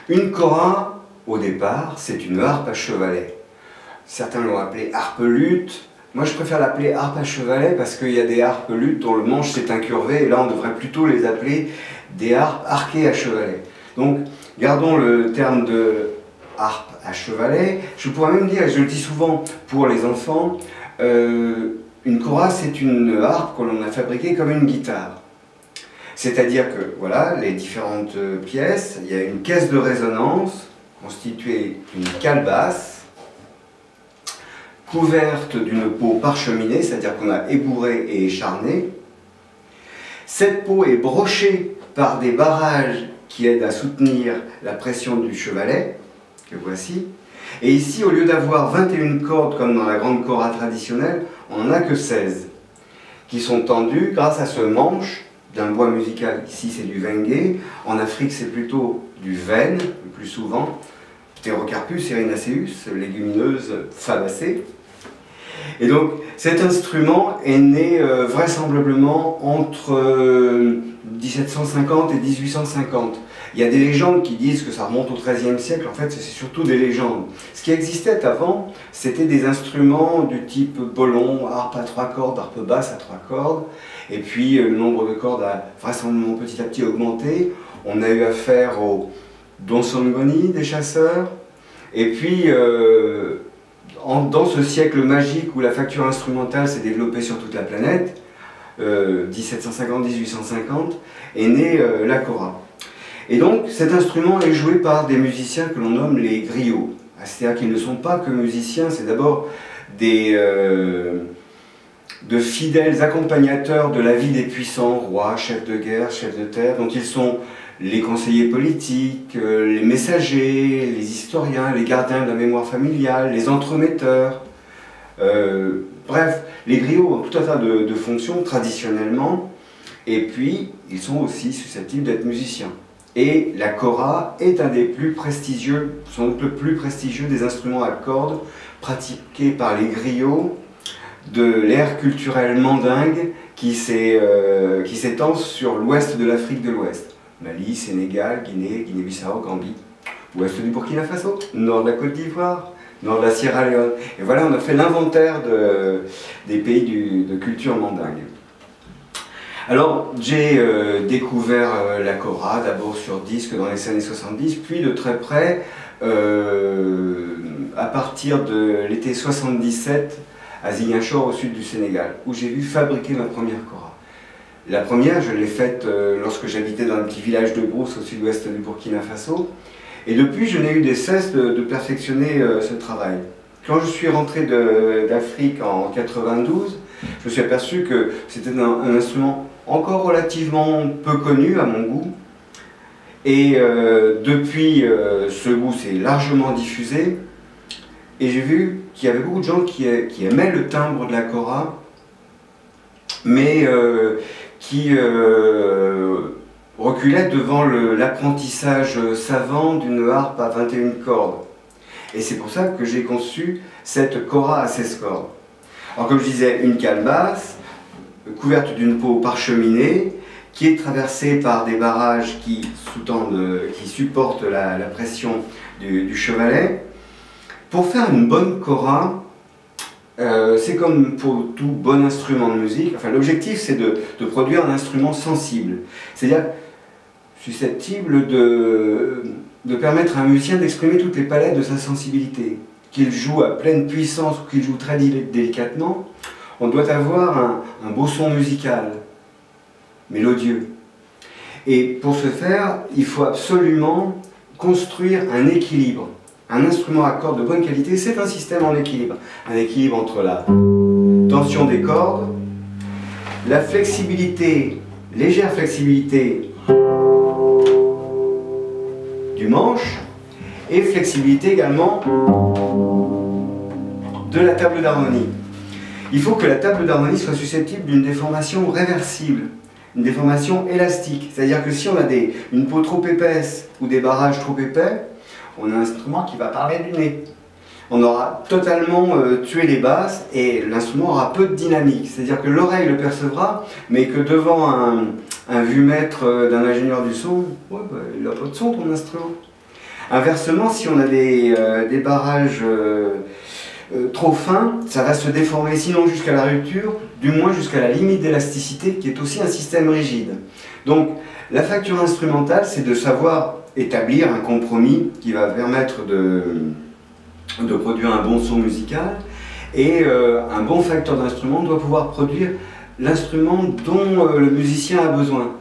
Une kora, au départ, c'est une harpe à chevalet. Certains l'ont appelée harpe-luth. Moi, je préfère l'appeler harpe à chevalet parce qu'il y a des harpes-luth dont le manche s'est incurvé, et là, on devrait plutôt les appeler des harpes arquées à chevalet. Donc, gardons le terme de harpe à chevalet. Je pourrais même dire, et je le dis souvent pour les enfants, une kora, c'est une harpe que l'on a fabriquée comme une guitare. C'est-à-dire que, voilà, les différentes pièces, il y a une caisse de résonance constituée d'une calebasse, couverte d'une peau parcheminée, c'est-à-dire qu'on a ébourré et écharné. Cette peau est brochée par des barrages qui aident à soutenir la pression du chevalet, que voici. Et ici, au lieu d'avoir 21 cordes comme dans la grande kora traditionnelle, on n'en a que 16, qui sont tendues grâce à ce manche d'un bois musical. Ici, c'est du wenge. En Afrique, c'est plutôt du vène, le plus souvent. Pterocarpus erinaceus, légumineuse fabacée. Et donc, cet instrument est né vraisemblablement entre 1750 et 1850. Il y a des légendes qui disent que ça remonte au XIIIe siècle. En fait, c'est surtout des légendes. Ce qui existait avant, c'était des instruments du type bolon, harpe à 3 cordes, harpe basse à 3 cordes. Et puis, le nombre de cordes a vraisemblablement petit à petit augmenté. On a eu affaire aux donsongoni, des chasseurs. Et puis, dans ce siècle magique où la facture instrumentale s'est développée sur toute la planète, 1750-1850, est née la kora. Et donc cet instrument est joué par des musiciens que l'on nomme les griots. C'est-à-dire qu'ils ne sont pas que musiciens, c'est d'abord de fidèles accompagnateurs de la vie des puissants, rois, chefs de guerre, chefs de terre, dont ils sont les conseillers politiques, les messagers, les historiens, les gardiens de la mémoire familiale, les entremetteurs. Bref, les griots ont tout un tas de fonctions traditionnellement, et puis ils sont aussi susceptibles d'être musiciens. Et la kora est un des plus prestigieux, sans doute le plus prestigieux des instruments à cordes pratiqués par les griots de l'ère culturelle mandingue qui s'étend sur l'ouest de l'Afrique de l'Ouest. Mali, Sénégal, Guinée, Guinée-Bissau, Gambie, ouest du Burkina Faso, nord de la Côte d'Ivoire, nord de la Sierra Leone. Et voilà, on a fait l'inventaire des pays de culture mandingue. Alors, j'ai découvert la kora, d'abord sur disque dans les années 70, puis de très près, à partir de l'été 77, à Ziguinchor, au sud du Sénégal, où j'ai vu fabriquer ma première kora. La première, je l'ai faite lorsque j'habitais dans un petit village de brousse au sud-ouest du Burkina Faso, et depuis, je n'ai eu de cesse de perfectionner ce travail. Quand je suis rentré d'Afrique en 92, je me suis aperçu que c'était un instrument encore relativement peu connu à mon goût. Et depuis, ce goût s'est largement diffusé. Et j'ai vu qu'il y avait beaucoup de gens qui aimaient le timbre de la kora, mais qui reculaient devant l'apprentissage savant d'une harpe à 21 cordes. Et c'est pour ça que j'ai conçu cette kora à 16 cordes. Alors comme je disais, une calebasse, couverte d'une peau parcheminée, qui est traversée par des barrages qui supportent la pression du chevalet. Pour faire une bonne kora, c'est comme pour tout bon instrument de musique, enfin, l'objectif c'est de produire un instrument sensible, c'est-à-dire susceptible de permettre à un musicien d'exprimer toutes les palettes de sa sensibilité. Qu'il joue à pleine puissance ou qu'il joue très délicatement, on doit avoir un beau son musical, mélodieux. Et pour ce faire, il faut absolument construire un équilibre. Un instrument à cordes de bonne qualité, c'est un système en équilibre. Un équilibre entre la tension des cordes, la flexibilité, légère flexibilité du manche, et flexibilité également de la table d'harmonie. Il faut que la table d'harmonie soit susceptible d'une déformation réversible, une déformation élastique. C'est-à-dire que si on a une peau trop épaisse ou des barrages trop épais, on a un instrument qui va parler du nez. On aura totalement tué les basses et l'instrument aura peu de dynamique. C'est-à-dire que l'oreille le percevra, mais que devant un vue-mètre d'un ingénieur du son, ouais, bah, il n'a pas de son ton instrument. Inversement, si on a des barrages trop fins, ça va se déformer, sinon jusqu'à la rupture, du moins jusqu'à la limite d'élasticité, qui est aussi un système rigide. Donc, la facture instrumentale, c'est de savoir établir un compromis qui va permettre de produire un bon son musical, et un bon facteur d'instrument doit pouvoir produire l'instrument dont le musicien a besoin.